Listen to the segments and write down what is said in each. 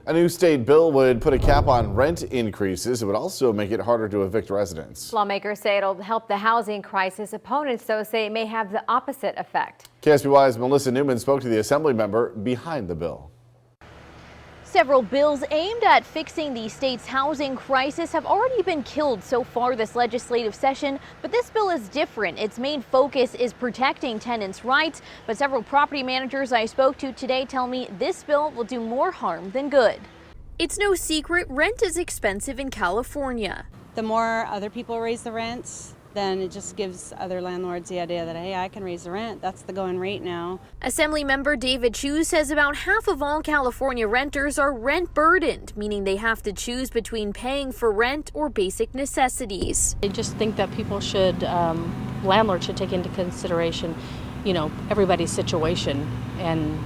A new state bill would put a cap on rent increases. It would also make it harder to evict residents. Lawmakers say it'll help the housing crisis. Opponents, though, say it may have the opposite effect. KSBY's Melissa Newman spoke to the assembly member behind the bill. Several bills aimed at fixing the state's housing crisis have already been killed so far this legislative session, but this bill is different. Its main focus is protecting tenants' rights, but several property managers I spoke to today tell me this bill will do more harm than good. It's no secret rent is expensive in California. The more other people raise the rents, then it just gives other landlords the idea that, hey, I can raise the rent. That's the going rate now. Assemblymember David Chu says about half of all California renters are rent burdened, meaning they have to choose between paying for rent or basic necessities. I just think that people should, landlords should take into consideration, everybody's situation and,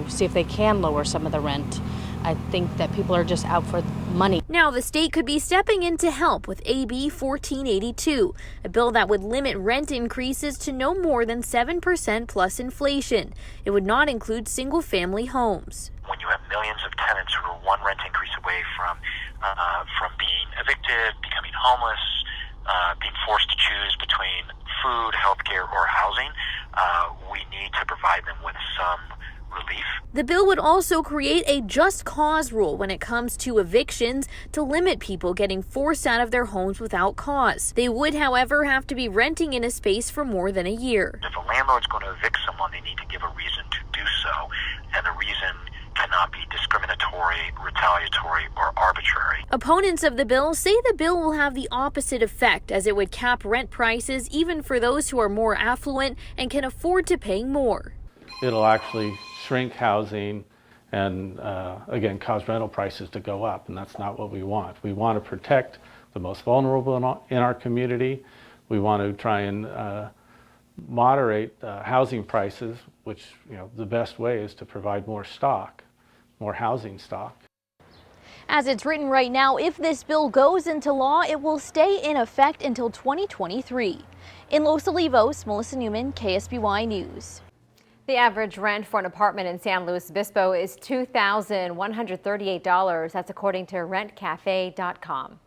see if they can lower some of the rent. I think that people are just out for money. Now the state could be stepping in to help with AB 1482, a bill that would limit rent increases to no more than 7% plus inflation. It would not include single-family homes. When you have millions of tenants who are one rent increase away from being evicted, becoming homeless, being forced to choose between food, healthcare, or housing, we need to provide them with some relief. The bill would also create a just cause rule when it comes to evictions to limit people getting forced out of their homes without cause. They would, however, have to be renting in a space for more than a year. If a landlord's going to evict someone, they need to give a reason to do so, and the reason cannot be discriminatory, retaliatory, or arbitrary. Opponents of the bill say the bill will have the opposite effect, as it would cap rent prices even for those who are more affluent and can afford to pay more. It'll actually shrink housing and, again, cause rental prices to go up, and that's not what we want. We want to protect the most vulnerable in our community. We want to try and moderate housing prices, which, the best way is to provide more stock, more housing stock. As it's written right now, if this bill goes into law, it will stay in effect until 2023. In Los Olivos, Melissa Newman, KSBY News. The average rent for an apartment in San Luis Obispo is $2,138. That's according to rentcafe.com.